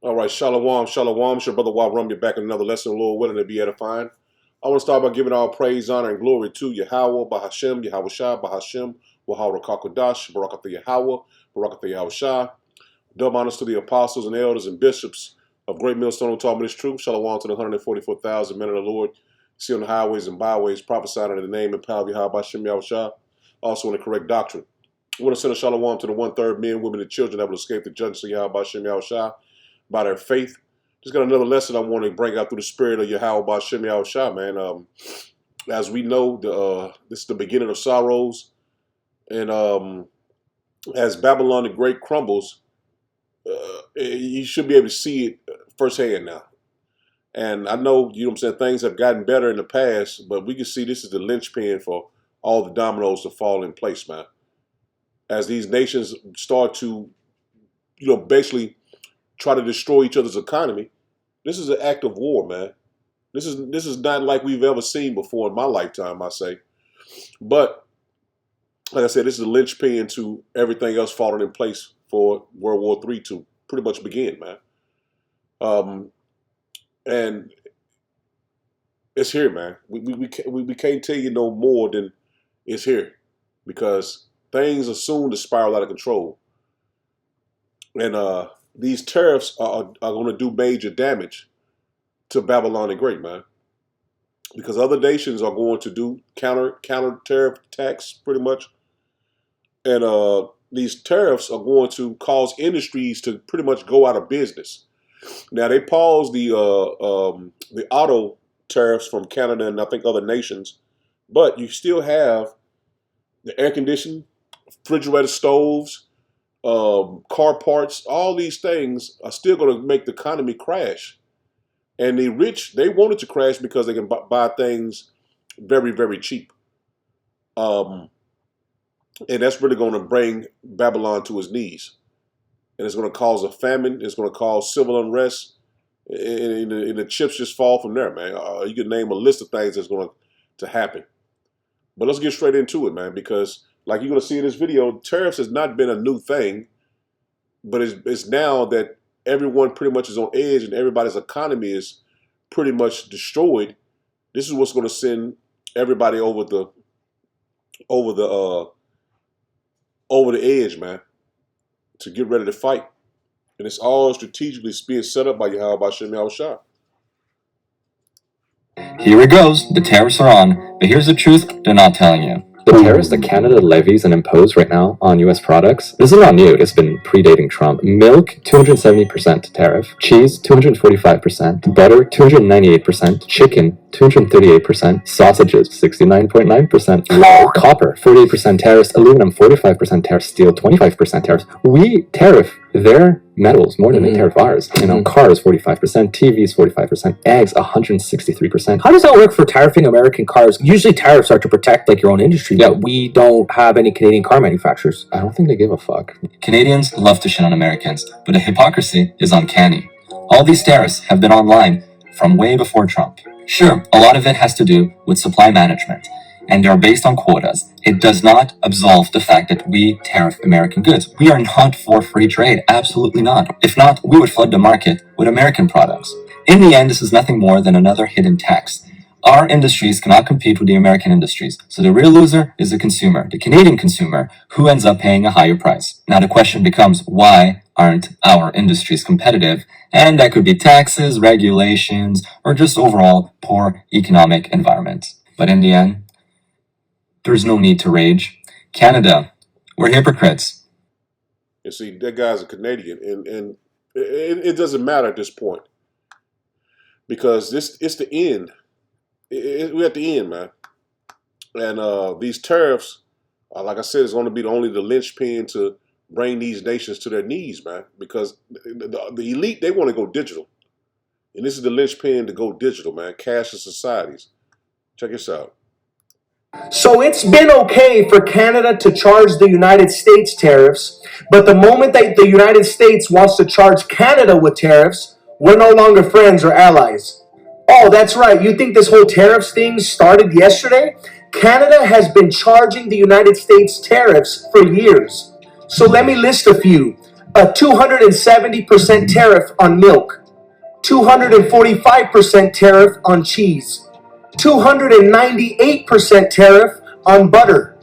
All right, shalom, shalom. It's your brother Rum. You're back in another lesson, Lord willing to be edifying. I want to start by giving all praise, honor, and glory to Yahweh, Bahashem, Yahweh Shah, Bahashem, Wahara Kakodash, Barakatha Yahweh, Barakatha Yahweh Shah. Double honors to the apostles and elders and bishops of Great Millstone who taught me this truth. Shalom to the 144,000 men of the Lord. See on the highways and byways, prophesying in the name and power of Yahweh, Bahashem, Yahweh Shah. Also in the correct doctrine. I want to send a shalom to the 1/3 men, women, and children that will escape the judgment of Yahweh, Bahashem, Yahweh Shah by their faith. Just got another lesson I want to bring out through the spirit of Yahweh Bashem Yahweh Shah, man. As we know, this is the beginning of sorrows. And as Babylon the Great crumbles, you should be able to see it firsthand now. And I know, you know what I'm saying, things have gotten better in the past, but we can see this is the linchpin for all the dominoes to fall in place, man. As these nations start to, basically try to destroy each other's economy. This is an act of war, man. This is not like we've ever seen before in my lifetime, I say. But like I said, this is a linchpin to everything else falling in place for World War III to pretty much begin, man. And it's here, man. We can't tell you no more than it's here, because things are soon to spiral out of control. And these tariffs are going to do major damage to Babylon the Great, man, because other nations are going to do counter tariff attacks, pretty much, and these tariffs are going to cause industries to pretty much go out of business. Now they paused the auto tariffs from Canada and I think other nations, but you still have the air conditioning, refrigerator stoves, car parts. All these things are still going to make the economy crash. And the rich, they want it to crash because they can buy things very, very cheap. And that's really going to bring Babylon to its knees. And it's going to cause a famine. It's going to cause civil unrest. And the chips just fall from there, man. You can name a list of things that's going to happen. But let's get straight into it, man, because like you're going to see in this video, tariffs has not been a new thing, but it's now that everyone pretty much is on edge and everybody's economy is pretty much destroyed. This is what's going to send everybody over the edge, man, to get ready to fight. And it's all strategically being set up by Yahweh Bashem Yahweh Shah. Here it goes. The tariffs are on, but here's the truth they're not telling you. The tariffs that Canada levies and impose right now on U.S. products, this is not new. It's been predating Trump. Milk, 270% tariff. Cheese, 245%. Butter, 298%. Chicken, 238%. Sausages, 69.9%. Copper, 48% tariffs. Aluminum, 45% tariffs. Steel, 25% tariffs. We tariff their metals more than they tariff ours. Cars, 45%. TVs, 45%. Eggs, 163%. How does that work for tariffing American cars? Usually tariffs are to protect like your own industry, but we don't have any Canadian car manufacturers. I don't think they give a fuck. Canadians love to shit on Americans, but the hypocrisy is uncanny. All these tariffs have been online from way before Trump. Sure, a lot of it has to do with supply management, and they're based on quotas. It does not absolve the fact that we tariff American goods. We are not for free trade, absolutely not. If not, we would flood the market with American products. In the end, this is nothing more than another hidden tax. Our industries cannot compete with the American industries, so the real loser is the consumer, the Canadian consumer, who ends up paying a higher price. Now the question becomes, why aren't our industries competitive? And that could be taxes, regulations, or just overall poor economic environment. But in the end, there's no need to rage. Canada, we're hypocrites. You see, that guy's a Canadian, and it doesn't matter at this point, because it's the end. We're at the end, man. And these tariffs, like I said, is going to be only the linchpin to bring these nations to their knees, man. Because the elite, they want to go digital. And this is the linchpin to go digital, man. Cashless societies. Check this out. So it's been okay for Canada to charge the United States tariffs, but the moment that the United States wants to charge Canada with tariffs, we're no longer friends or allies. Oh, that's right. You think this whole tariffs thing started yesterday? Canada has been charging the United States tariffs for years. So let me list a few. a 270% tariff on milk, 245% tariff on cheese, 298% tariff on butter,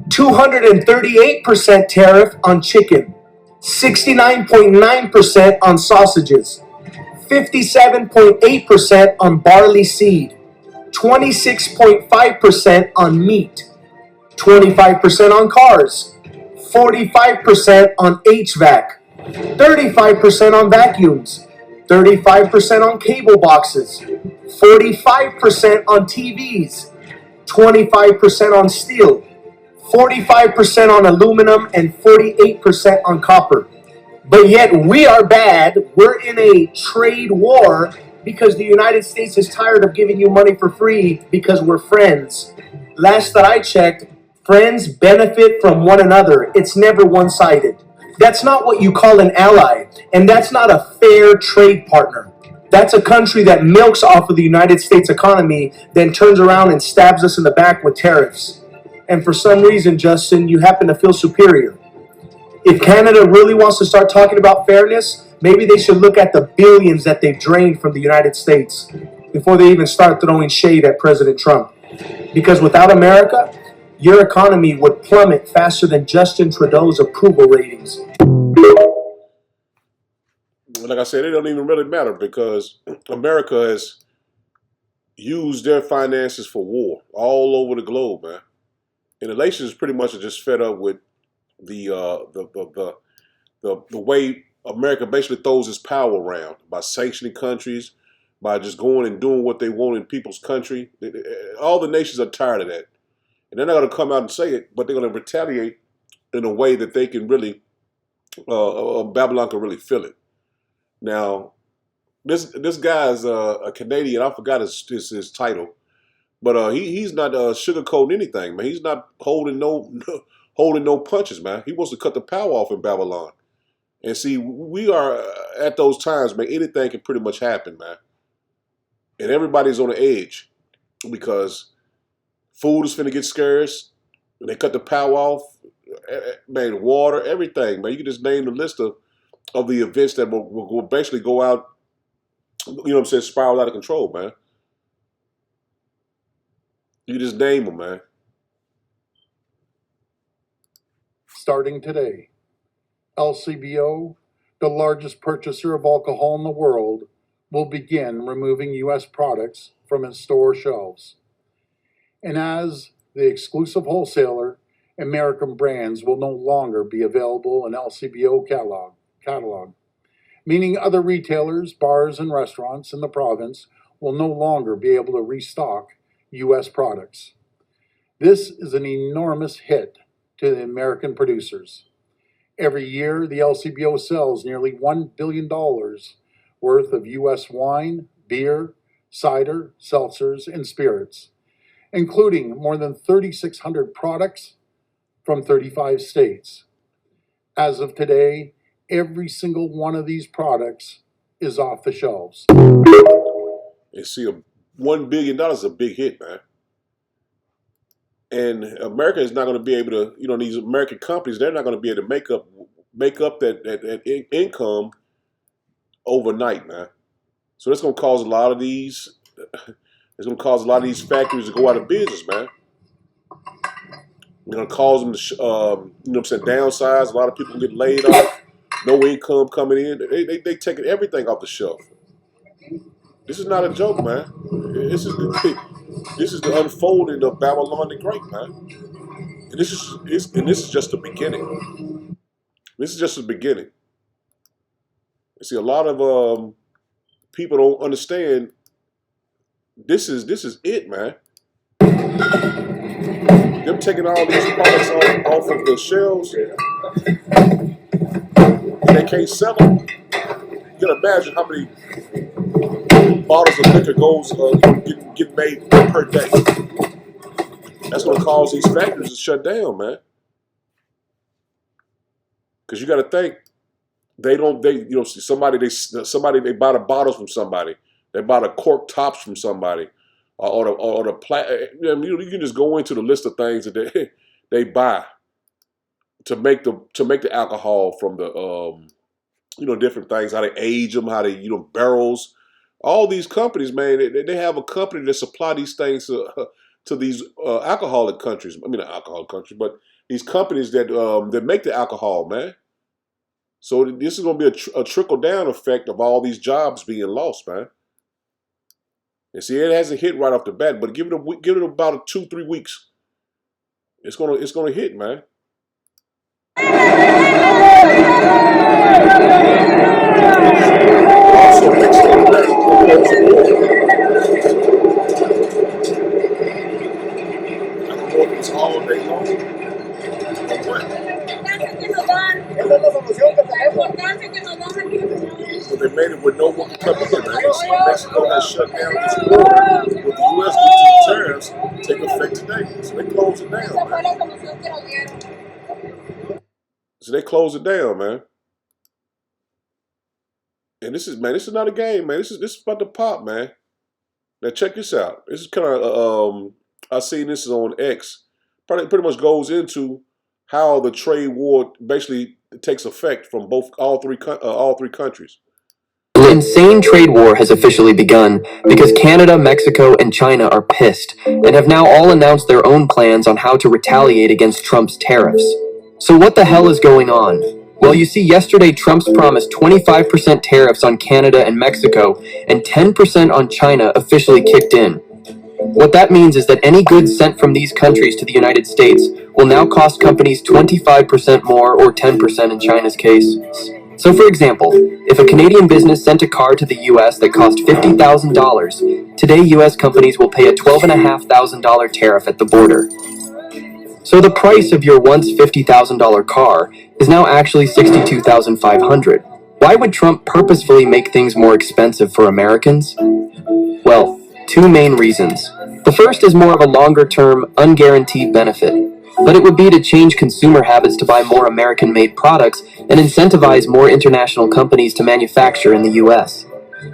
238% tariff on chicken, 69.9% on sausages, 57.8% on barley seed, 26.5% on meat, 25% on cars, 45% on HVAC, 35% on vacuums, 35% on cable boxes, 45% on TVs, 25% on steel, 45% on aluminum, and 48% on copper. But yet we are bad. We're in a trade war because the United States is tired of giving you money for free because we're friends. Last that I checked, friends benefit from one another. It's never one-sided. That's not what you call an ally, and that's not a fair trade partner. That's a country that milks off of the United States economy, then turns around and stabs us in the back with tariffs. And for some reason, Justin, you happen to feel superior. If Canada really wants to start talking about fairness, maybe they should look at the billions that they've drained from the United States before they even start throwing shade at President Trump. Because without America, your economy would plummet faster than Justin Trudeau's approval ratings. Like I said, it don't even really matter because America has used their finances for war all over the globe, man. And the nations pretty much are just fed up with the way America basically throws its power around by sanctioning countries, by just going and doing what they want in people's country. All the nations are tired of that, and they're not going to come out and say it, but they're going to retaliate in a way that they can really, Babylon can really feel it. Now, this guy's a Canadian. I forgot his title, but he's not sugarcoating anything, man. He's not holding holding no punches, man. He wants to cut the power off in Babylon. And see, we are at those times, man. Anything can pretty much happen, man. And everybody's on the edge because food is finna get scarce. They cut the power off, man. Water, everything, man. You can just name the list of the events that will basically go out. You know what I'm saying? Spiral out of control, man. You can just name them, man. Starting today, LCBO, the largest purchaser of alcohol in the world, will begin removing U.S. products from its store shelves. And as the exclusive wholesaler, American brands will no longer be available in LCBO catalog, meaning other retailers, bars, and restaurants in the province will no longer be able to restock U.S. products. This is an enormous hit to the American producers. Every year, the LCBO sells nearly $1 billion worth of U.S. wine, beer, cider, seltzers, and spirits, including more than 3,600 products from 35 states. As of today, every single one of these products is off the shelves. And see, $1 billion is a big hit, man. And America is not going to be able to, these American companies, they're not going to be able to make up that income overnight, man. So that's going to cause a lot of these. It's going to cause a lot of these factories to go out of business, man. It's going to cause them to, downsize. A lot of people get laid off. No income coming in. They taking everything off the shelf. This is not a joke, man. This is the unfolding of Babylon the Great, man. And this is just the beginning. This is just the beginning. You see, a lot of people don't understand. This is it, man. Them taking all these products off of the shelves, and they can't sell them. You can imagine how many bottles of liquor goes get made per day. That's going to cause these factories to shut down, man. Because you got to think somebody they buy the bottles from somebody, they buy the cork tops from somebody, or the you can just go into the list of things that they buy to make the alcohol from different things, how they age them, how they, barrels. All these companies, man, they have a company that supply these things to these alcoholic countries. I mean, not alcoholic countries, but these companies that make the alcohol, man. So this is going to be a trickle down effect of all these jobs being lost, man. And see, it hasn't hit right off the bat, but give it about 2-3 weeks. It's gonna hit, man. Also, next I don't know if it's all day long or what. But they made it with no one coming in, man. So Mexico has shut down its border with the U.S. due to the tariffs take effect today. So they closed it down, man. So they closed it down, man. And this is not a game, man. This is about to pop, man. Now check this out. This is kind of I seen this on X. Pretty much goes into how the trade war basically takes effect from all three countries. The insane trade war has officially begun because Canada, Mexico, and China are pissed and have now all announced their own plans on how to retaliate against Trump's tariffs. So what the hell is going on? Well, you see, yesterday Trump's promised 25% tariffs on Canada and Mexico and 10% on China officially kicked in. What that means is that any goods sent from these countries to the United States will now cost companies 25% more, or 10% in China's case. So for example, if a Canadian business sent a car to the US that cost $50,000, today US companies will pay a $12,500 tariff at the border. So the price of your once $50,000 car is now actually $62,500. Why would Trump purposefully make things more expensive for Americans? Well, two main reasons. The first is more of a longer-term, unguaranteed benefit, but it would be to change consumer habits to buy more American-made products and incentivize more international companies to manufacture in the US.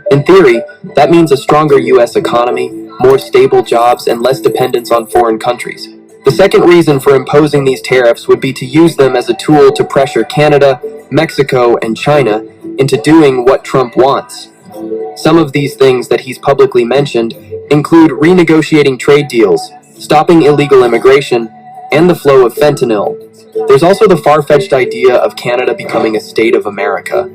In theory, that means a stronger US economy, more stable jobs, and less dependence on foreign countries. The second reason for imposing these tariffs would be to use them as a tool to pressure Canada, Mexico, and China into doing what Trump wants. Some of these things that he's publicly mentioned include renegotiating trade deals, stopping illegal immigration, and the flow of fentanyl. There's also the far-fetched idea of Canada becoming a state of America.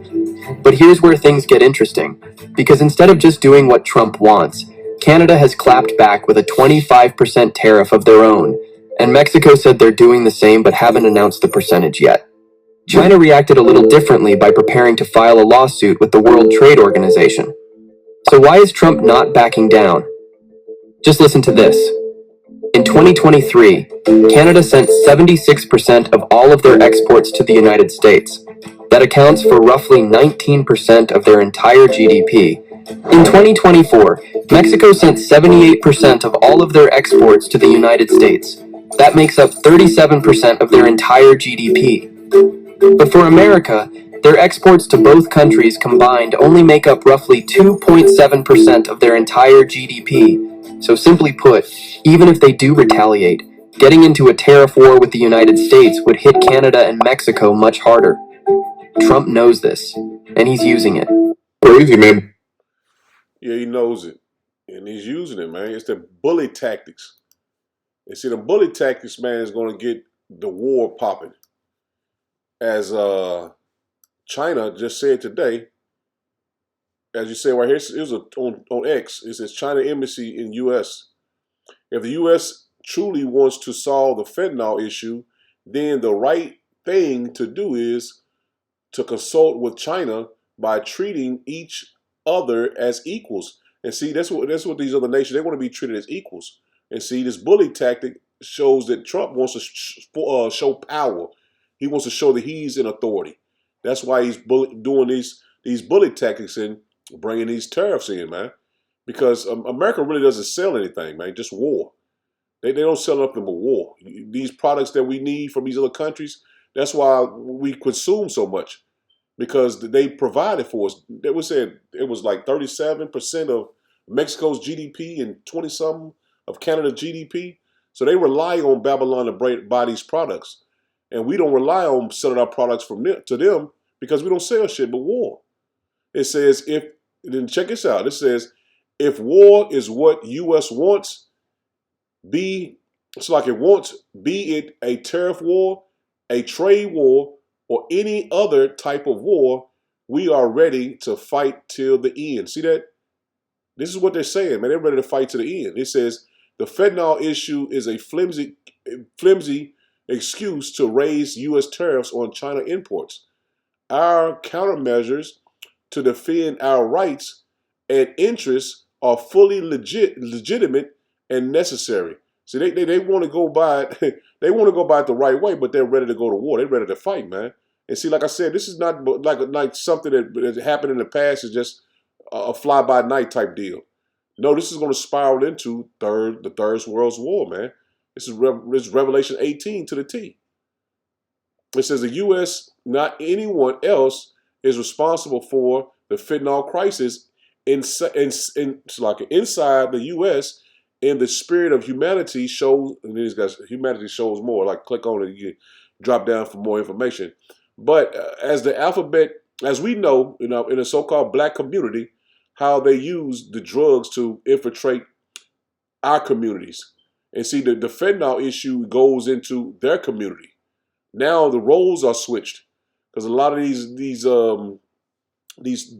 But here's where things get interesting, because instead of just doing what Trump wants, Canada has clapped back with a 25% tariff of their own, and Mexico said they're doing the same but haven't announced the percentage yet. China reacted a little differently by preparing to file a lawsuit with the World Trade Organization. So why is Trump not backing down? Just listen to this. In 2023, Canada sent 76% of all of their exports to the United States. That accounts for roughly 19% of their entire GDP. In 2024, Mexico sent 78% of all of their exports to the United States. That makes up 37% of their entire GDP. But for America, their exports to both countries combined only make up roughly 2.7% of their entire GDP. So simply put, even if they do retaliate, getting into a tariff war with the United States would hit Canada and Mexico much harder. Trump knows this, and he's using it. Crazy, man. Yeah, he knows it. And he's using it, man. It's the bully tactics. And see, the bully tactics, man, is going to get the war popping. As China just said today, as you say right here, it was on X, it says China embassy in U.S. If the U.S. truly wants to solve the fentanyl issue, then the right thing to do is to consult with China by treating each other as equals. And see, that's what these other nations, they want to be treated as equals. And see, this bully tactic shows that Trump wants to show power. He wants to show that he's in authority. That's why he's doing these bully tactics and bringing these tariffs in, man. Because America really doesn't sell anything, man, just war. They don't sell nothing but war. These products that we need from these other countries, that's why we consume so much. Because they provided for us. They would say it was like 37% of Mexico's GDP and 20-something of Canada's GDP. So they rely on Babylon to buy these products. And we don't rely on selling our products to them. because we don't sell shit but war. It says then check this out. It says if war is what U.S. wants, be it a tariff war, a trade war, or any other type of war, we are ready to fight till the end. See that? This is what they're saying, man. They're ready to fight to the end. It says the fentanyl issue is a flimsy excuse to raise U.S. tariffs on China imports. Our countermeasures to defend our rights and interests are fully legitimate and necessary. See, they want to go by it, they want to go by it the right way, but they're ready to go to war. They're ready to fight, man. And see, like I said, this is not like something that happened in the past. It's just a fly by night type deal. No, this is going to spiral into the Third World War, man. This is Revelation 18 to the T. It says the U.S., not anyone else, is responsible for the fentanyl crisis inside the U.S. And the spirit of humanity shows. And these guys, humanity shows more. Like click on it, you drop down for more information. But as the alphabet, as we know, in the so-called black community, how they use the drugs to infiltrate our communities. And see, the fentanyl issue goes into their community. Now the roles are switched because a lot of these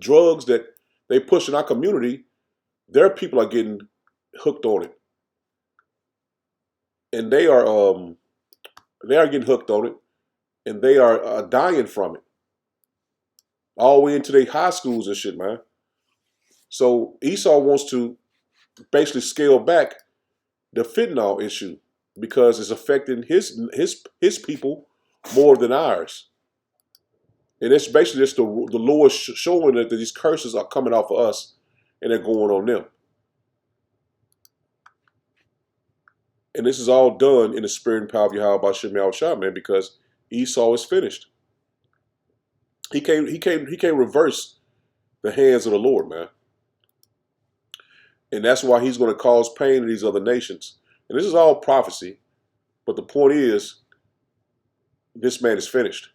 drugs that they push in our community, their people are getting hooked on it, and they are getting hooked on it, and they are dying from it, all the way into their high schools and shit, man. So Esau wants to basically scale back the fentanyl issue because it's affecting his people more than ours. And it's basically just the Lord showing that these curses are coming off of us and they're going on them. And this is all done in the spirit and power of Yahweh B'Shem Yahushua, man, because Esau is finished. He can't reverse the hands of the Lord, man. And that's why he's going to cause pain to these other nations. And this is all prophecy. But the point is, this man is finished.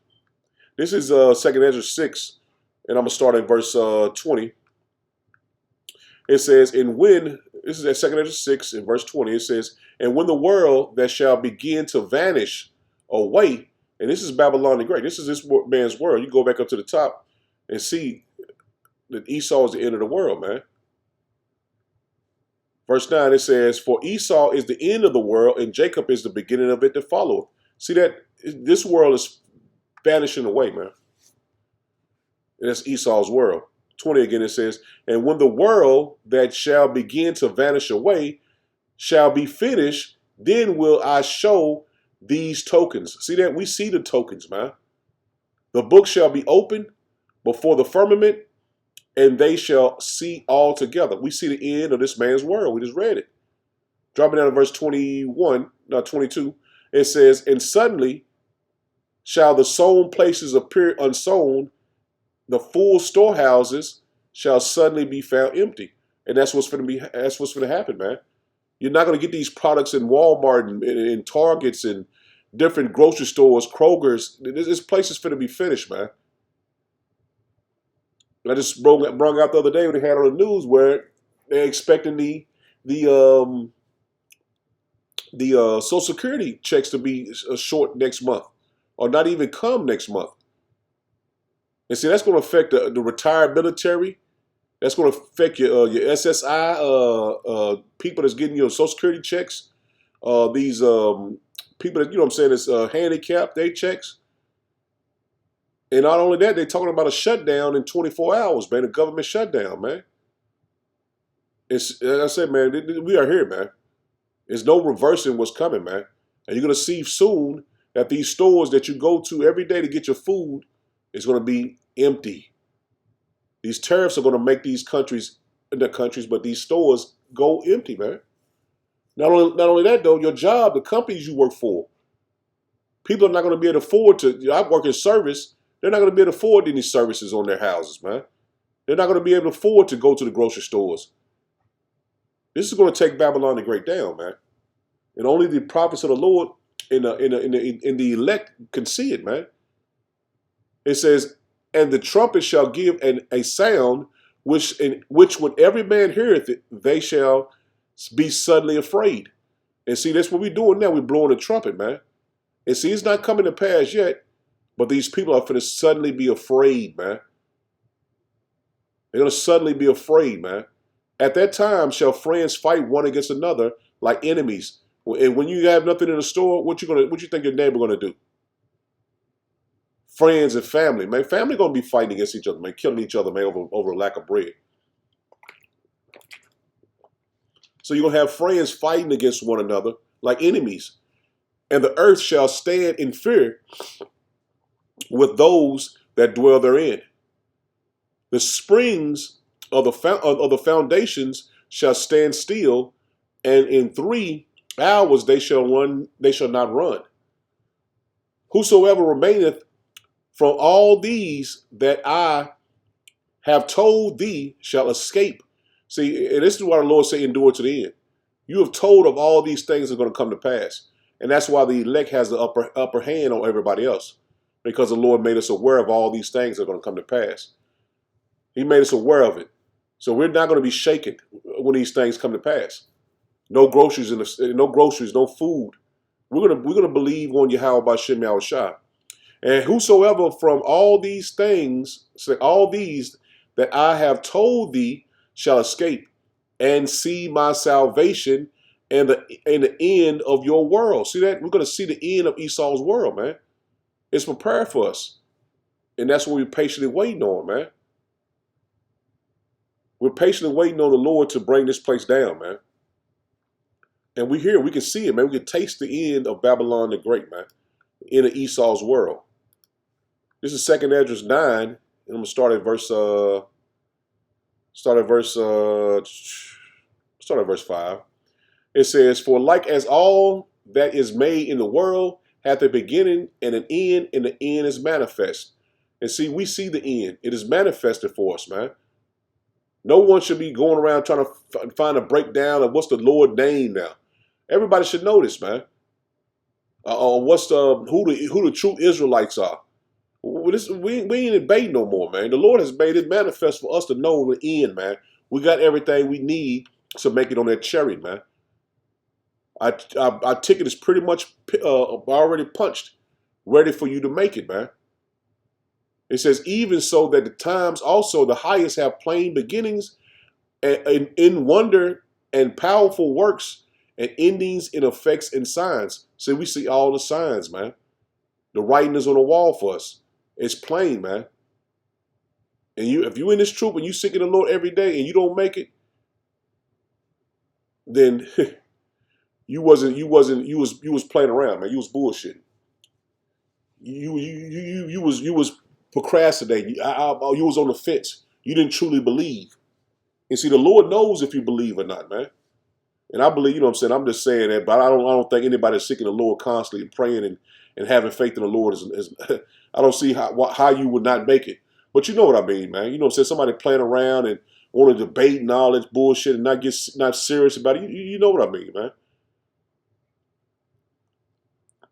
This is 2nd Ezra 6, and I'm going to start at verse 20. It says, and when, this is at 2nd Ezra 6, in verse 20, it says, and when the world that shall begin to vanish away, and this is Babylon the Great, this is this man's world. You go back up to the top and see that Esau is the end of the world, man. Verse 9, it says, for Esau is the end of the world, and Jacob is the beginning of it to follow. See that this world is vanishing away, man. And that's Esau's world. 20 again, it says, and when the world that shall begin to vanish away shall be finished, then will I show these tokens. See that? We see the tokens, man. The book shall be opened before the firmament, and they shall see all together. We see the end of this man's world. We just read it. Dropping down to verse 22, it says, and suddenly shall the sown places appear unsown, the full storehouses shall suddenly be found empty. And that's what's going to happen, man. You're not going to get these products in Walmart and Targets and different grocery stores, Kroger's. This place is going to be finished, man. I just brought out the other day when they had on the news where they're expecting the Social Security checks to be short next month, or not even come next month. And see, that's going to affect the retired military. That's going to affect your SSI people that's getting your Social Security checks. These people that, you know what I'm saying, is handicapped, they checks. And not only that, they're talking about a shutdown in 24 hours, man, a government shutdown, man. It's, like I said, man, we are here, man. There's no reversing what's coming, man. And you're going to see soon that these stores that you go to every day to get your food is going to be empty. These tariffs are going to make these countries, but these stores go empty, man. Not only that, though, your job, the companies you work for, people are not going to be able to afford to, I work in service, they're not going to be able to afford any services on their houses, man. They're not going to be able to afford to go to the grocery stores. This is going to take Babylon the Great down, man. And only the prophets of the Lord in the elect can see it, man. It says, And the trumpet shall give a sound, which when every man heareth it, they shall be suddenly afraid. And see, that's what we're doing now. We're blowing the trumpet, man. And see, it's not coming to pass yet, but these people are going to suddenly be afraid, man. They're going to suddenly be afraid, man. At that time shall friends fight one against another like enemies. And when you have nothing in the store, what you think your neighbor gonna do? Friends and family, man. Family gonna be fighting against each other, man, killing each other, man, over a lack of bread. So you're gonna have friends fighting against one another like enemies. And the earth shall stand in fear with those that dwell therein. The springs of the foundations shall stand still, and in 3 hours they shall not run. Whosoever remaineth from all these that I have told thee shall escape. See, and this is why the Lord said, endure to the end. You have told of all these things that are going to come to pass. And that's why the elect has the upper hand on everybody else. Because the Lord made us aware of all these things that are going to come to pass. He made us aware of it. So we're not going to be shaken when these things come to pass. No groceries, no food. We're gonna believe on Yahweh B'Shem Yahushua. And whosoever from all these things, say all these that I have told thee shall escape and see my salvation and the end of your world. See that? We're gonna see the end of Esau's world, man. It's prepared for us. And that's what we're patiently waiting on, man. We're patiently waiting on the Lord to bring this place down, man. And we hear, we can see it, man. We can taste the end of Babylon the Great, man. The end of Esau's world. This is 2nd Esdras 9, and I'm gonna start at verse 5. It says, "For like as all that is made in the world hath a beginning and an end, and the end is manifest." And see, we see the end. It is manifested for us, man. No one should be going around trying to find a breakdown of what's the Lord's name now. Everybody should know this, man. What's who the true Israelites are. We ain't debating no more, man. The Lord has made it manifest for us to know the end, man. We got everything we need to make it on that chariot, man. Our ticket is pretty much already punched, ready for you to make it, man. It says, even so that the times also the highest have plain beginnings and in wonder and powerful works and endings in effects and signs. So we see all the signs, man. The writing is on the wall for us. It's plain, man. And if you in this troop and you seeking the Lord every day and you don't make it, then you was playing around, man. You was bullshitting. You was procrastinating. You was on the fence. You didn't truly believe. And see, the Lord knows if you believe or not, man. And I believe, you know what I'm saying? I'm just saying that, but I don't think anybody seeking the Lord constantly and praying and having faith in the Lord is I don't see how you would not make it. But you know what I mean, man. You know what I'm saying? Somebody playing around and want to debate and all this bullshit and not serious about it. You know what I mean, man.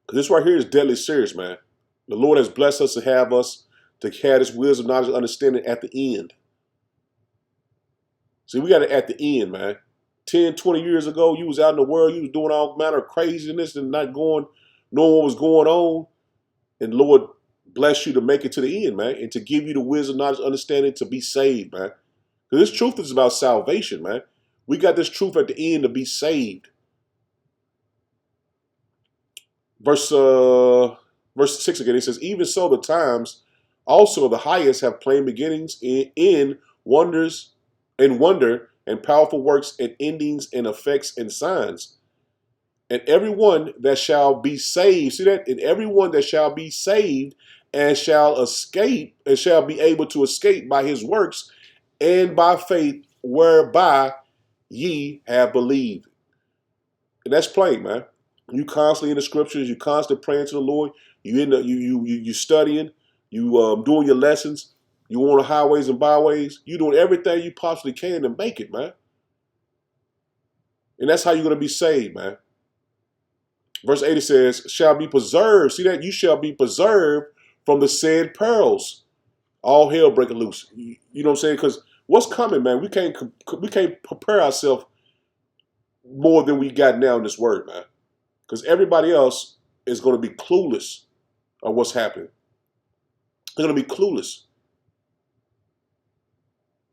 Because this right here is deadly serious, man. The Lord has blessed us to have this wisdom, knowledge, and understanding at the end. See, we got it at the end, man. 10, 20 years ago, you was out in the world, you was doing all manner of craziness and not knowing what was going on. And Lord bless you to make it to the end, man, and to give you the wisdom, knowledge, understanding to be saved, man. Because this truth is about salvation, man. We got this truth at the end to be saved. Verse 6 again, it says, even so the times also of the highest have plain beginnings in wonders and wonder and powerful works and endings and effects and signs. And everyone that shall be saved, see that? And everyone that shall be saved and shall escape and shall be able to escape by his works and by faith whereby ye have believed. And that's plain, man. You constantly in the scriptures, you constantly praying to the Lord, you studying, you doing your lessons, you on the highways and byways, you doing everything you possibly can to make it, man. And that's how you're going to be saved, man. Verse 80 says, shall be preserved. See that? You shall be preserved from the said perils. All hell breaking loose. You know what I'm saying? Because what's coming, man? We can't prepare ourselves more than we got now in this word, man. Because everybody else is going to be clueless of what's happening. They're going to be clueless.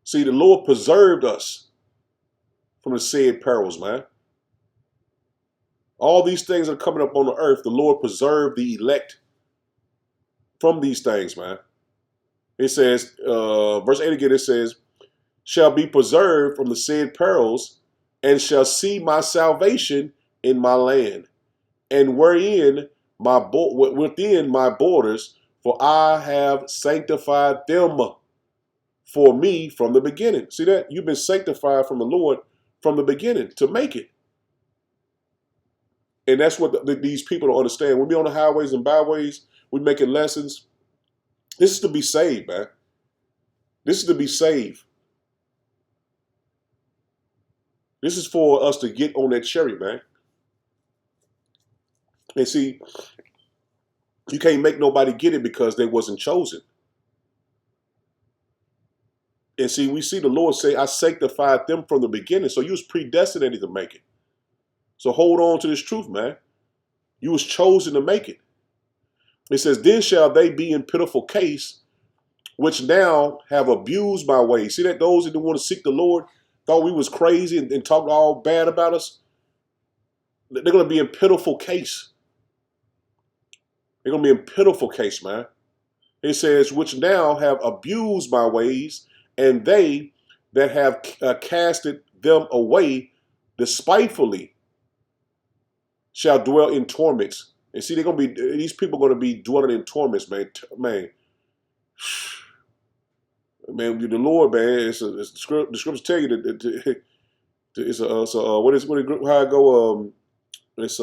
See, the Lord preserved us from the said perils, man. All these things that are coming up on the earth, the Lord preserved the elect from these things, man. It says, verse 8 again, it says, shall be preserved from the said perils, and shall see my salvation in my land, and within my borders, for I have sanctified them for me from the beginning. See that? You've been sanctified from the Lord from the beginning to make it. And that's what these people don't understand. When we're on the highways and byways, we're making lessons. This is to be saved, man. This is to be saved. This is for us to get on that chariot, man. And see, you can't make nobody get it because they wasn't chosen. And see, we see the Lord say, I sanctified them from the beginning. So you was predestinated to make it. So hold on to this truth, man. You was chosen to make it. It says, then shall they be in pitiful case, which now have abused my way. See that those that didn't want to seek the Lord thought we was crazy and talked all bad about us? They're going to be in pitiful case. They're going to be in pitiful case, man. It says, which now have abused my ways, and they that have casted them away despitefully shall dwell in torments. And see, these people are going to be dwelling in torments, man. Man, the Lord, man, the scriptures tell you that it's how it go? It's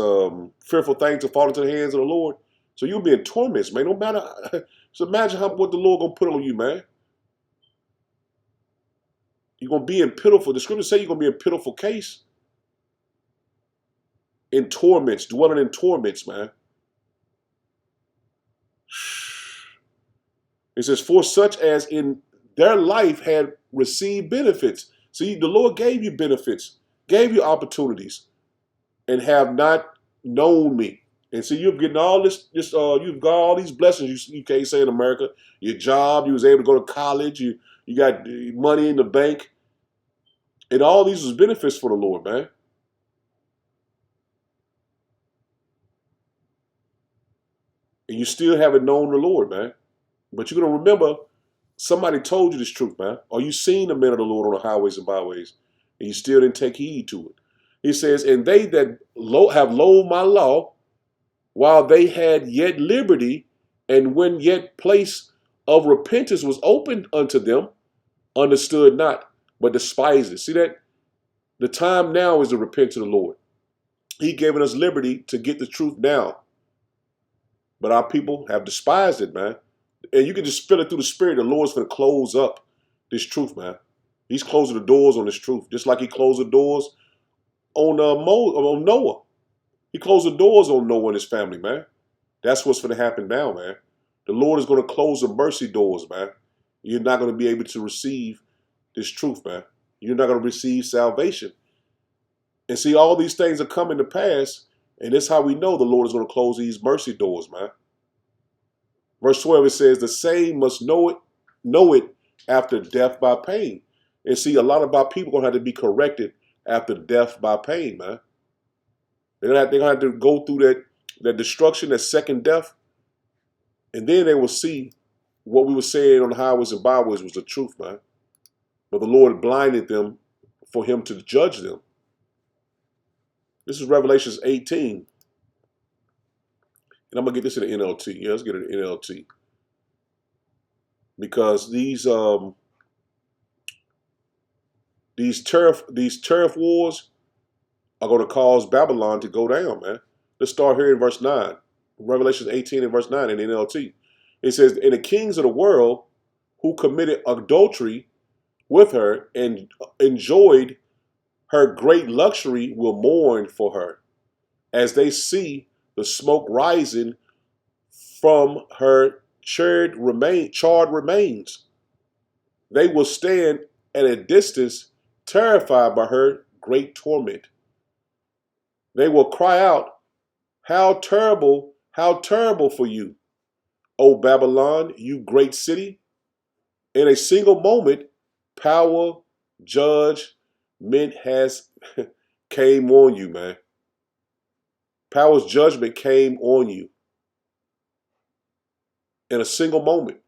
fearful things to fall into the hands of the Lord. So you'll be in torments, man. No matter. So imagine what the Lord gonna put on you, man. You're gonna be in pitiful. The scriptures say you're gonna be in pitiful case. In torments, dwelling in torments, man. It says, for such as in their life had received benefits. See, the Lord gave you benefits, gave you opportunities, and have not known me. And see, you're getting all you've got all these blessings you can't say in America. Your job, you was able to go to college, you got money in the bank. And all these was benefits for the Lord, man. And you still haven't known the Lord, man. But you're going to remember somebody told you this truth, man. Or you seen the men of the Lord on the highways and byways, and you still didn't take heed to it. He says, and they that have loathed my law, while they had yet liberty, and when yet place of repentance was opened unto them, understood not, but despised it. See that? The time now is to repent to the Lord. He given us liberty to get the truth now. But our people have despised it, man. And you can just feel it through the Spirit. The Lord's going to close up this truth, man. He's closing the doors on this truth, just like he closed the doors on Noah. He closed the doors on Noah and his family, man. That's what's going to happen now, man. The Lord is going to close the mercy doors, man. You're not going to be able to receive this truth, man. You're not going to receive salvation. And see, all these things are coming to pass, and that's how we know the Lord is going to close these mercy doors, man. Verse 12, it says, the same must know it after death by pain. And see, a lot of our people are going to have to be corrected after death by pain, man. They're going to have to go through that destruction, that second death, and then they will see what we were saying on the highways and byways was the truth, man. But the Lord blinded them for him to judge them. This is Revelation 18. And I'm going to get this in the NLT. Yeah, let's get it in the NLT. Because these tariff wars are going to cause Babylon to go down, man. Let's start here in verse 9. Revelation 18 and verse 9 in the NLT. It says, and the kings of the world who committed adultery with her and enjoyed her great luxury will mourn for her, as they see the smoke rising from her charred remains. They will stand at a distance, terrified by her great torment. They will cry out, how terrible for you, O Babylon, you great city. In a single moment, power, judgment has came on you, man. Power's judgment came on you in a single moment.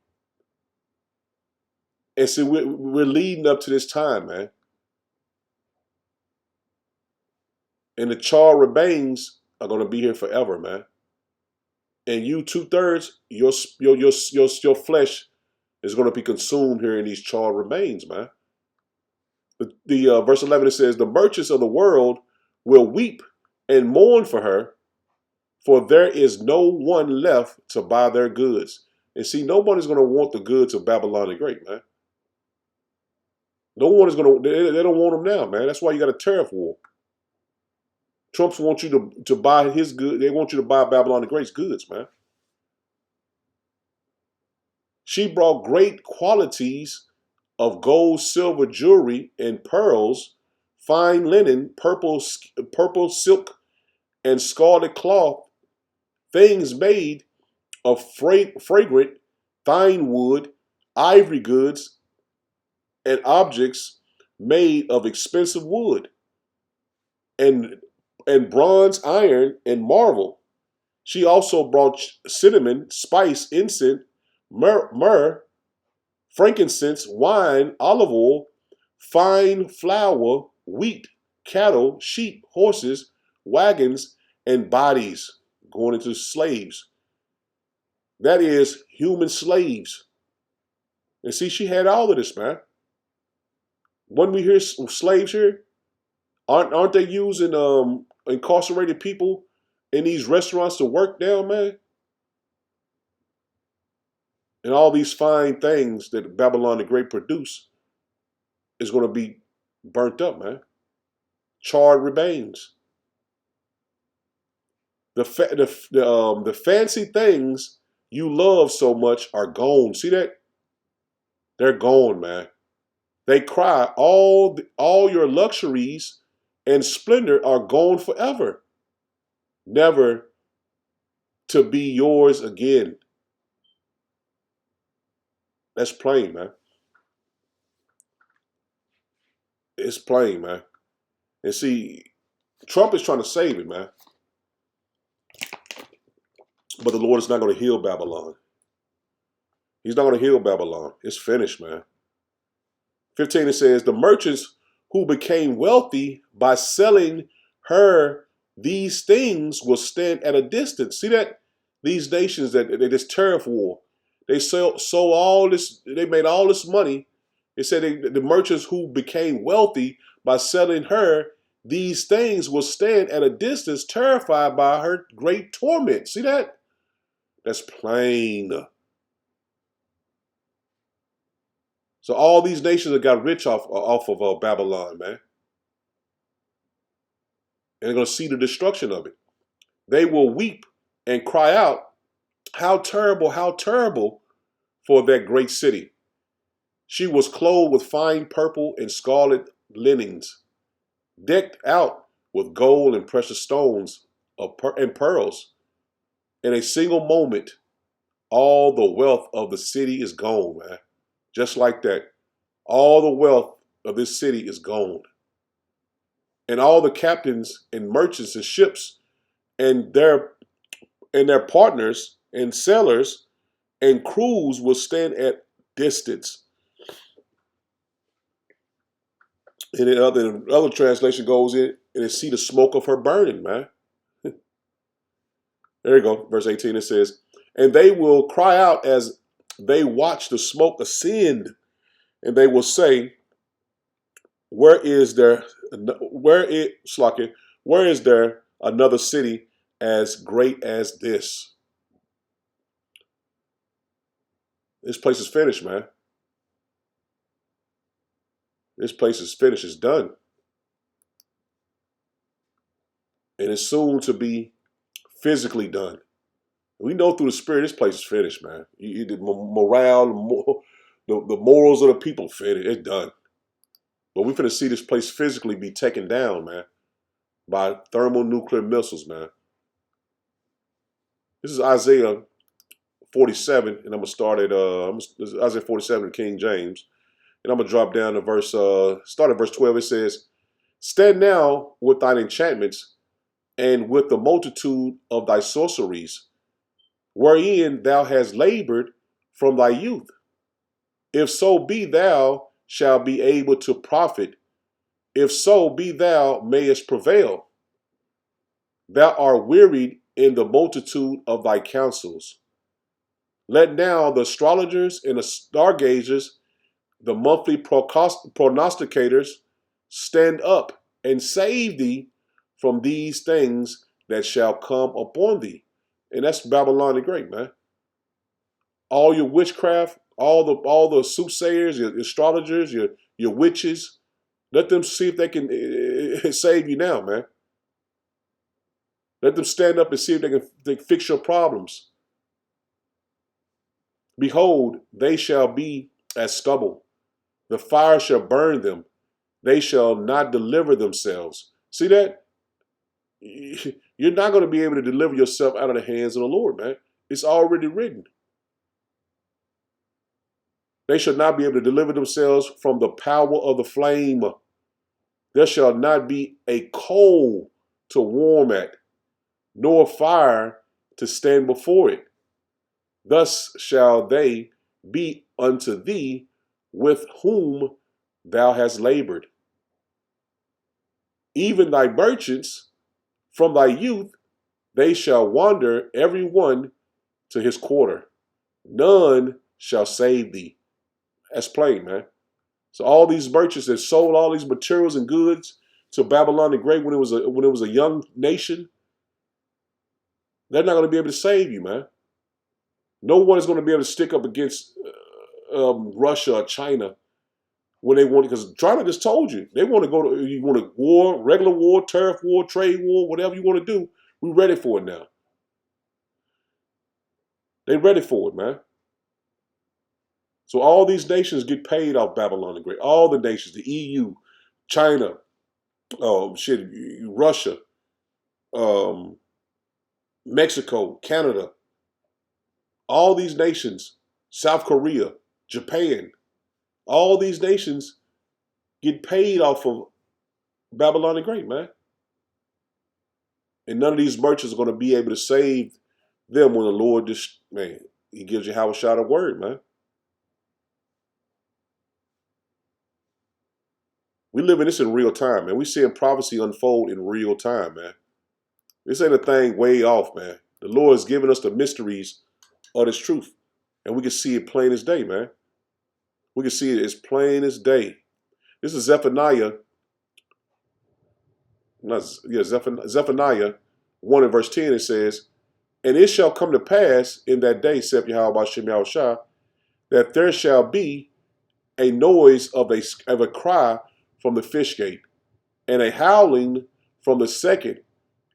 And see, we're leading up to this time, man. And the charred remains are going to be here forever, man. And you 2/3, your flesh is going to be consumed here in these charred remains, man. The verse 11, it says, the merchants of the world will weep and mourn for her, for there is no one left to buy their goods. And see, nobody's going to want the goods of Babylon the Great, man. No one is going to, they don't want them now, man. That's why you got a tariff war. Trump's want you to buy his goods. They want you to buy Babylon the Great's goods, man. She brought great qualities of gold, silver, jewelry, and pearls, fine linen, purple silk, and scarlet cloth, things made of fragrant fine wood, ivory goods, and objects made of expensive wood, and bronze, iron, and marble. She also brought cinnamon, spice, incense, myrrh, frankincense, wine, olive oil, fine flour, wheat, cattle, sheep, horses, wagons, and bodies going into slaves. That is human slaves. And see, she had all of this, man. When we hear slaves here, aren't they using incarcerated people in these restaurants to work now, man? And all these fine things that Babylon the Great produce is going to be burnt up, man. Charred remains. The fancy things you love so much are gone. See that? They're gone, man. They cry, all your luxuries and splendor are gone forever, never to be yours again. That's plain, man. It's plain, man. And see, Trump is trying to save it, man. But the Lord is not going to heal Babylon. He's not going to heal Babylon. It's finished, man. 15, it says, the merchants who became wealthy by selling her these things will stand at a distance. See that? These nations this tariff war, they sold all this, they made all this money. It said the merchants who became wealthy by selling her these things will stand at a distance, terrified by her great torment. See that? That's plain. So all these nations that got rich off of Babylon, man. And they're going to see the destruction of it. They will weep and cry out, how terrible for that great city. She was clothed with fine purple and scarlet linens, decked out with gold and precious stones and pearls. In a single moment, all the wealth of the city is gone, man. Just like that. All the wealth of this city is gone. And all the captains and merchants and ships and their partners and sailors and crews will stand at distance. And another translation goes in and they see the smoke of her burning, man. There you go, verse 18, it says, and they will cry out as they watch the smoke ascend, and they will say, where is there another city as great as this? This place is finished, man. This place is finished. It's done. And it's soon to be physically done. We know through the spirit this place is finished, man. The morale, the morals of the people finished. It's done. But we're finna see this place physically be taken down, man, by thermonuclear missiles, man. This is Isaiah 47, and I'm gonna start at this is Isaiah 47 King James, and I'm gonna drop down to start at verse 12. It says, "Stand now with thine enchantments, and with the multitude of thy sorceries, wherein thou hast labored from thy youth. If so be thou shalt be able to profit, if so be thou mayest prevail. Thou art wearied in the multitude of thy counsels. Let now the astrologers and the stargazers, the monthly prognosticators, stand up and save thee from these things that shall come upon thee." And that's Babylon the Great, man. All your witchcraft, all the soothsayers, your astrologers, your witches, let them see if they can save you now, man. Let them stand up and see if they can fix your problems. Behold, they shall be as stubble. The fire shall burn them. They shall not deliver themselves. See that? You're not going to be able to deliver yourself out of the hands of the Lord, man. It's already written. They shall not be able to deliver themselves from the power of the flame. There shall not be a coal to warm at, nor fire to stand before it. Thus shall they be unto thee with whom thou hast labored. Even thy merchants from thy youth, they shall wander every one to his quarter. None shall save thee. That's plain, man. So all these merchants that sold all these materials and goods to Babylon the Great when it was a young nation, they're not going to be able to save you, man. No one is going to be able to stick up against Russia or China when they want, because China just told you they want to go to, you want a war, regular war, tariff war, trade war, whatever you want to do. We're ready for it now. They're ready for it, man. So all these nations get paid off Babylon the Great. All the nations, the EU, China, Russia, um, Mexico, Canada, all these nations, South Korea, Japan, all these nations get paid off of Babylon the Great, man. And none of these merchants are going to be able to save them when the Lord just, man, he gives you how a shot of word, man. We live in this in real time, man. We seeing prophecy unfold in real time, man. This ain't a thing way off, man. The Lord is giving us the mysteries of this truth. And we can see it plain as day, man. We can see it as plain as day. This is Zephaniah, Zephaniah 1 and verse 10. It says, "And it shall come to pass in that day, saith Yahweh Shem Yahushua, that there shall be a noise of a cry from the fish gate, and a howling from the second,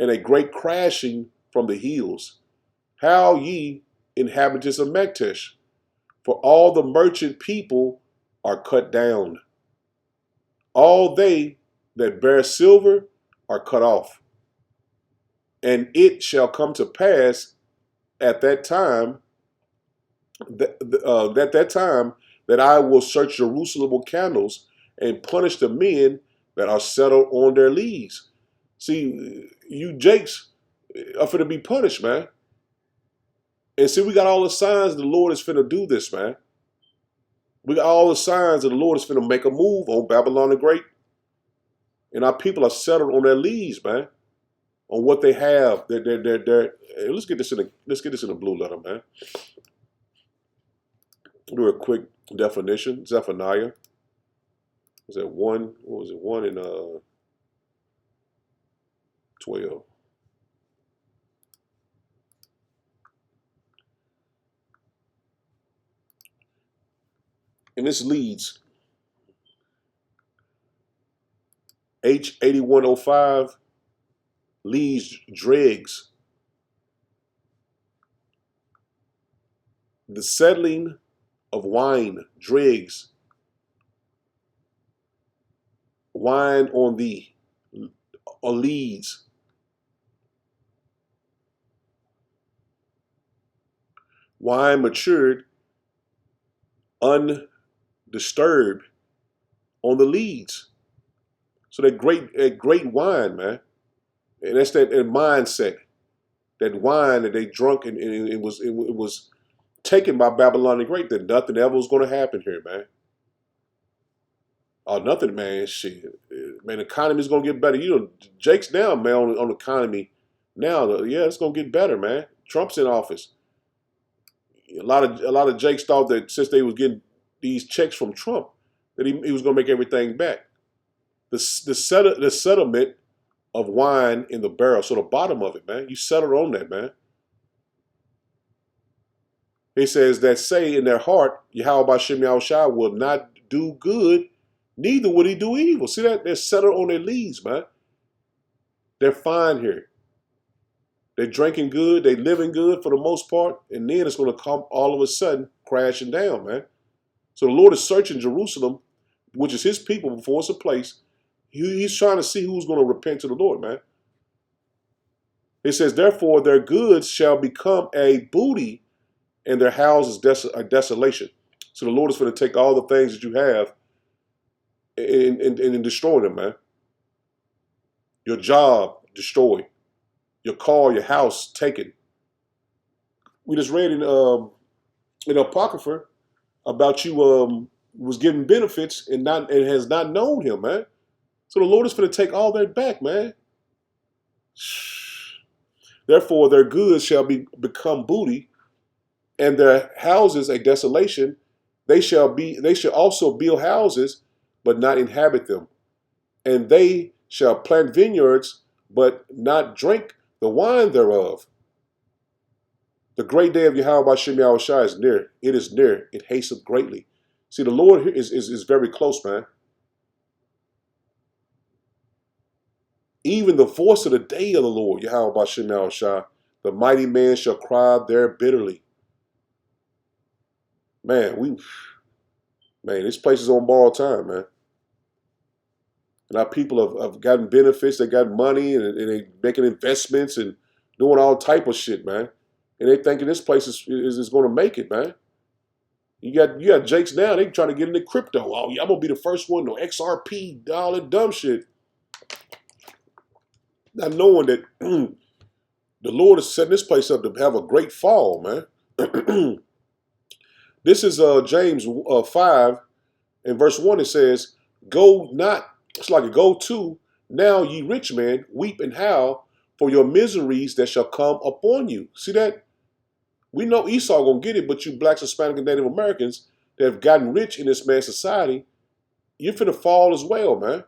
and a great crashing from the hills. Howl ye, inhabitants of Mektesh, for all the merchant people are cut down. All they that bear silver are cut off. And it shall come to pass at that time that I will search Jerusalem with candles and punish the men that are settled on their lees." See, you Jakes are finna be punished, man. And see, we got all the signs the Lord is finna do this, man. We got all the signs that the Lord is finna make a move on Babylon the Great. And our people are settled on their lees, man. On what they have. Let's get this in a blue letter, man. Do a quick definition. Zephaniah. Was that 1? What was it? 1 and 12. And this leads H8105 leads dregs the settling of wine, dregs, wine on thee, or leads. Wine matured, undisturbed on the leads. So that great wine, man. And that's that mindset, that wine that they drunk, and it was taken by Babylon the Great, that nothing ever was going to happen here, man. Oh, nothing, man. Shit, man. The economy's gonna get better. You know, Jake's down, man, on the economy. Now, yeah, it's gonna get better, man. Trump's in office. A lot of Jakes thought that since they was getting these checks from Trump, that he was gonna make everything back. The settlement of wine in the barrel, so the bottom of it, man. You settled on that, man. He says that say in their heart, Yahweh Bashem Yahushua will not do good, neither would he do evil. See that? They're settled on their leads, man. They're fine here. They're drinking good, they living good for the most part, and then it's going to come all of a sudden crashing down, man. So the Lord is searching Jerusalem, which is his people before it's a place. He's trying to see who's going to repent to the Lord, man. It says, therefore, their goods shall become a booty, and their houses a desolation. So the Lord is going to take all the things that you have and destroy them, man. Your job destroyed. Your car, your house taken. We just read in Apocrypha about you was given benefits and has not known him, man. So the Lord is going to take all that back, man. Therefore, their goods shall become booty, and their houses a desolation. They shall also build houses, but not inhabit them. And they shall plant vineyards, but not drink the wine thereof. The great day of Yahweh Bashem Yahushua is near. It is near. It hasteth greatly. See, the Lord here is very close, man. Even the voice of the day of the Lord, Yahweh Bashem Yahushua, the mighty man shall cry there bitterly. Man, this place is on borrowed time, man. And our people have gotten benefits, they got money, and they making investments and doing all type of shit, man. And they thinking this place is going to make it, man. You got Jakes now, they trying to get into crypto. Oh, yeah, I'm going to be the first one, no XRP, all that dumb shit. Not knowing that the Lord is setting this place up to have a great fall, man. This is James 5 and verse 1. It says, go not, it's like a go to, now ye rich men, weep and howl for your miseries that shall come upon you. See that? We know Esau gonna get it, but you blacks, Hispanic, and Native Americans that have gotten rich in this man's society, you're finna fall as well, man.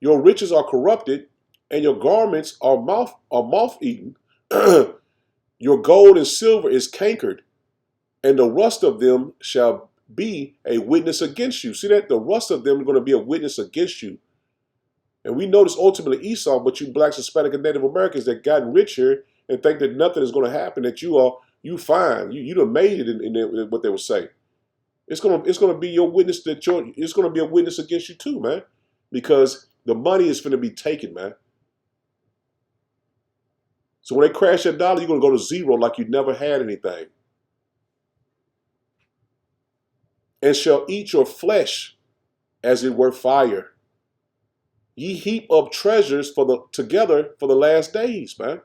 Your riches are corrupted, and your garments are moth eaten. Your gold and silver is cankered, and the rust of them shall be a witness against you. See that? The rust of them are going to be a witness against you. And we know this ultimately Esau, but you blacks, Hispanic, and Native Americans that gotten rich here and think that nothing is going to happen, that you fine. You done made it in what they would say. It's gonna be your witness it's gonna be a witness against you too, man. Because the money is gonna be taken, man. So when they crash that dollar, you're gonna go to zero like you never had anything. And shall eat your flesh as it were fire. Ye heap up treasures together for the last days, man.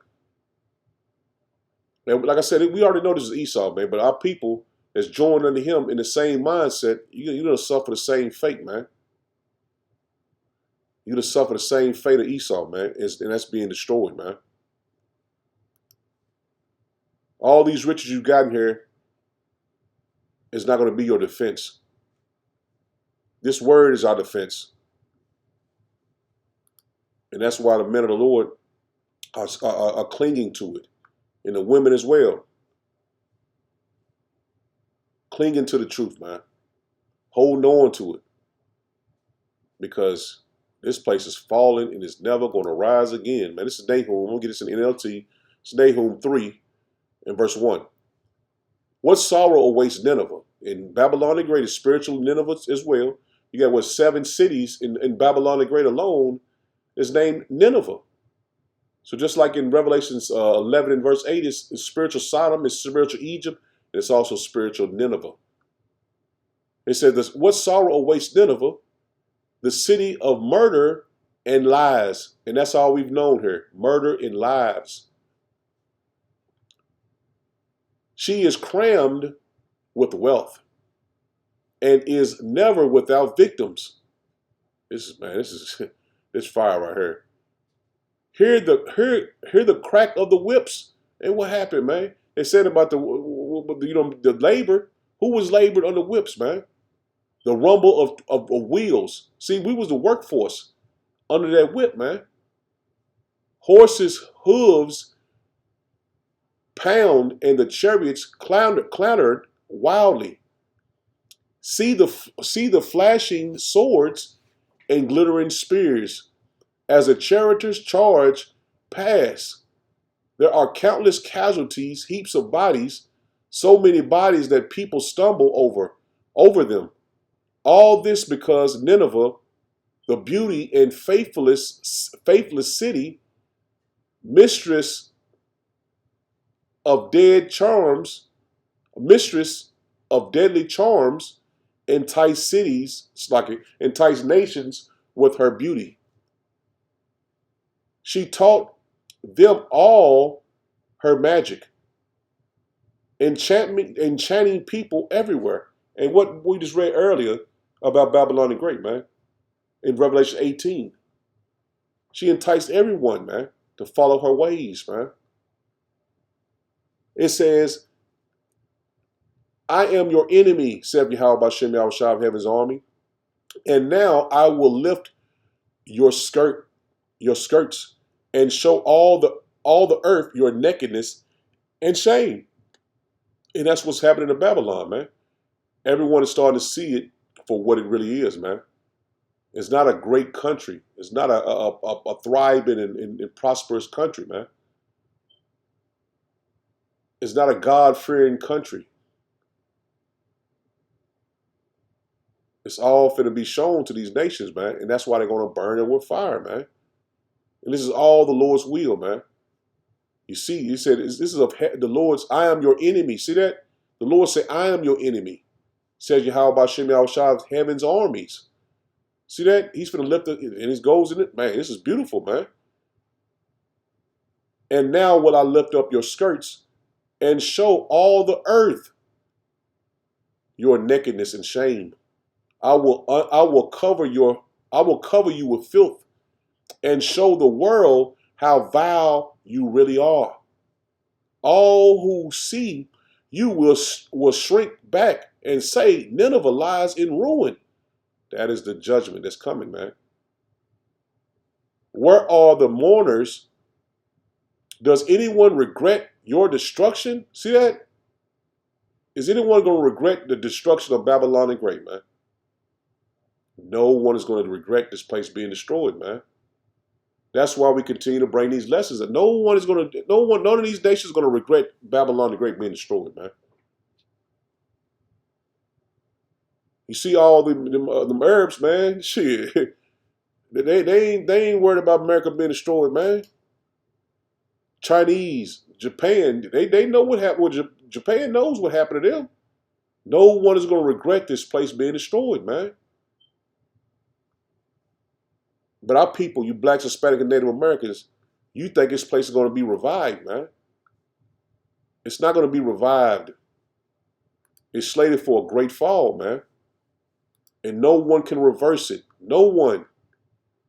And like I said, we already know this is Esau, man, but our people that's joined under him in the same mindset, you're going to suffer the same fate, man. You're going to suffer the same fate of Esau, man, and that's being destroyed, man. All these riches you've gotten here is not going to be your defense. This word is our defense. And that's why the men of the Lord are clinging to it. And the women as well. Clinging to the truth, man. Holding on to it. Because this place is falling and it's never going to rise again. Man, this is Nahum. I'm going to get this in NLT. It's Nahum 3 and verse 1. What sorrow awaits Nineveh? In Babylon the Great is spiritual Nineveh as well. You got what 7 cities in Babylon the Great alone is named Nineveh. So just like in Revelations 11 and verse 8 is spiritual Sodom, it's spiritual Egypt, and it's also spiritual Nineveh. It says this, what sorrow awaits Nineveh? The city of murder and lies. And that's all we've known here, murder and lies. She is crammed with wealth and is never without victims. This is fire right here. Hear the crack of the whips. And what happened, man? They said about the labor. Who was labored under whips, man? The rumble of wheels. See, we was the workforce under that whip, man. Horses' hooves pound and the chariots clattered wildly. See the flashing swords and glittering spears as the charioteers charge past. There are countless casualties, heaps of bodies, so many bodies that people stumble over them. All this because Nineveh, the beauty and faithless city, mistress of dead charms, mistress of deadly charms, entice nations with her beauty. She taught them all her magic, enchanting people everywhere. And what we just read earlier about Babylon the Great, man, in Revelation 18. She enticed everyone, man, to follow her ways, man. It says, I am your enemy, said Yahweh Bashem Yahushua of heaven's army. And now I will lift your skirts, and show all the earth your nakedness and shame. And that's what's happening in Babylon, man. Everyone is starting to see it for what it really is, man. It's not a great country. It's not a thriving and prosperous country, man. It's not a God-fearing country. It's all finna be shown to these nations, man. And that's why they're going to burn it with fire, man. And this is all the Lord's will, man. You see, he said, this is of the Lord's, I am your enemy. See that? The Lord said, I am your enemy. Says Yahweh Bashem Yahushua of heaven's armies. See that? He's going to lift it, and his goals in it. Man, this is beautiful, man. And now will I lift up your skirts and show all the earth your nakedness and shame. I will cover you with filth and show the world how vile you really are. All who see you will shrink back and say, Nineveh lies in ruin. That is the judgment that's coming, man. Where are the mourners? Does anyone regret your destruction? See that? Is anyone going to regret the destruction of Babylon the Great, man? No one is going to regret this place being destroyed, man. That's why we continue to bring these lessons. That none of these nations is going to regret Babylon the Great being destroyed, man. You see all them Arabs, man. Shit, they ain't worried about America being destroyed, man. Chinese, Japan, they know what happened. Japan knows what happened to them. No one is going to regret this place being destroyed, man. But our people, you blacks, Hispanic, and Native Americans, you think this place is going to be revived, man. It's not going to be revived. It's slated for a great fall, man. And no one can reverse it. No one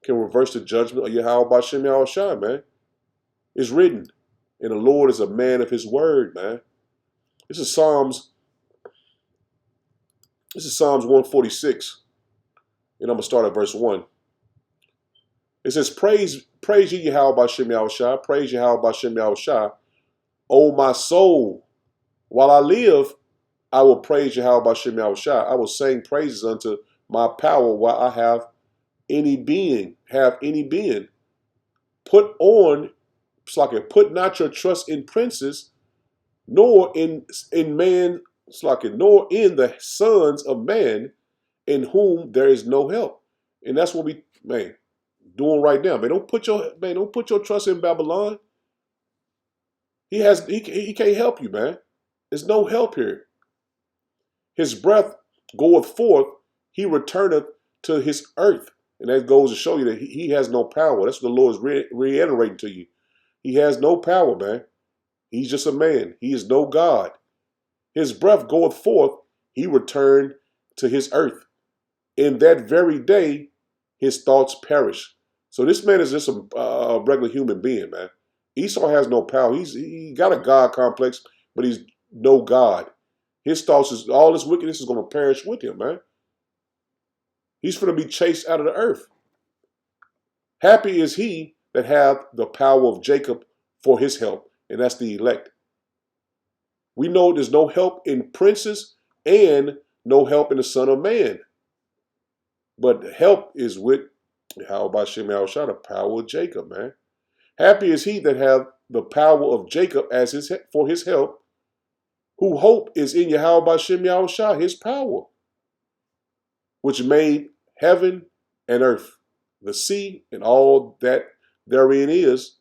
can reverse the judgment of Yahweh Bashem Yahushua, man. It's written. And the Lord is a man of his word, man. This is Psalms 146. And I'm going to start at verse 1. It says, praise ye Yahweh Bashem Yahushua, praise Yahweh Bashem Yahushua, O my soul. While I live, I will praise Yahweh Bashem Yahushua. I will sing praises unto my power while I have any being. Put not your trust in princes, nor in man, nor in the sons of man, in whom there is no help. And that's what we, man, doing right now. Man, don't put your trust in Babylon. He can't help you, man. There's no help here. His breath goeth forth, he returneth to his earth. And that goes to show you that he has no power. That's what the Lord is reiterating to you. He has no power, man. He's just a man. He is no God. His breath goeth forth, he returned to his earth. In that very day, his thoughts perish. So this man is just a regular human being, man. Esau has no power. He got a God complex, but he's no God. His thoughts is all this wickedness is going to perish with him, man. He's going to be chased out of the earth. Happy is he that hath the power of Jacob for his help, and that's the elect. We know there's no help in princes and no help in the Son of Man. But help is with, how about Shem Shah, the power of Jacob, man. Happy is he that hath the power of Jacob as for his help, who hope is in Yahweh Shem Shah, his power, which made heaven and earth, the sea, and all that therein is,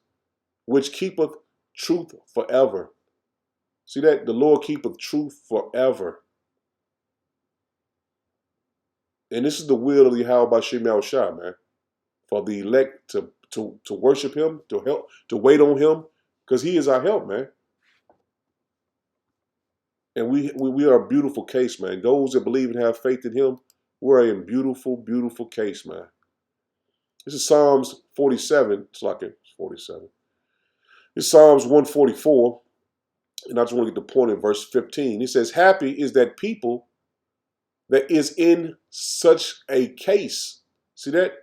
which keepeth truth forever. See that? The Lord keepeth truth forever. And this is the will of Yahweh Shem Shah, man. For the elect to worship him, to help, to wait on him, because he is our help, man. And we are a beautiful case, man. Those that believe and have faith in him, we're in beautiful, beautiful case, man. This is Psalms 47. It's like it's 47. It's Psalms 144. And I just want to get the point in verse 15. He says, happy is that people that is in such a case. See that?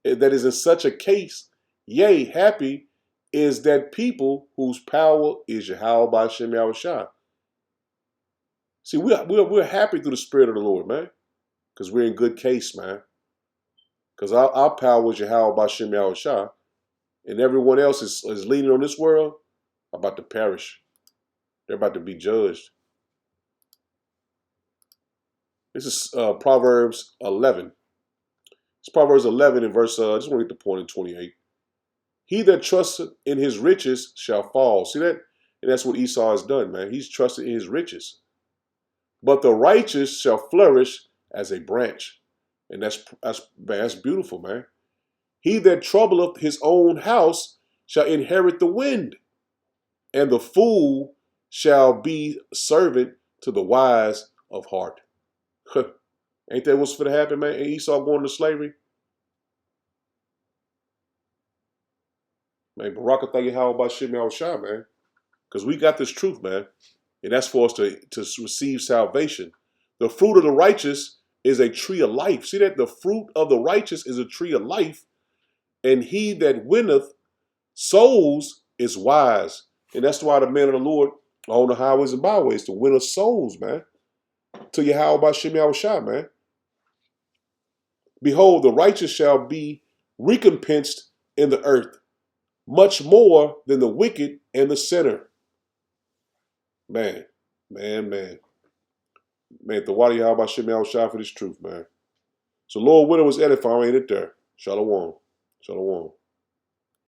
That is in such a case. Yea, happy is that people whose power is Yahweh by Shem Yahushua. See, we're happy through the Spirit of the Lord, man. Because we're in good case, man. Because our power is Yahweh by Shem Yahushua. And everyone else is leaning on this world about to perish. They're about to be judged. This is Proverbs 11. It's Proverbs 11 in verse, I just want to get the point in 28. He that trusteth in his riches shall fall. See that? And that's what Esau has done, man. He's trusted in his riches. But the righteous shall flourish as a branch. And that's beautiful, man. He that troubleth his own house shall inherit the wind. And the fool shall be servant to the wise of heart. Ain't that what's going to happen, man? Ain't Esau going to slavery? Man, Barakatah Yahweh by Shem Yahushua, man. Because we got this truth, man. And that's for us to receive salvation. The fruit of the righteous is a tree of life. See that? The fruit of the righteous is a tree of life. And he that winneth souls is wise. And that's why the men of the Lord are on the highways and byways to win us souls, man. To Yahweh by Shem Yahushua, man. Behold, the righteous shall be recompensed in the earth, much more than the wicked and the sinner. Man, man. Man, the water Yahweh Shem Yahushua for this truth, man. So Lord, when it was edifying, ain't it there? Shalom. Shalom.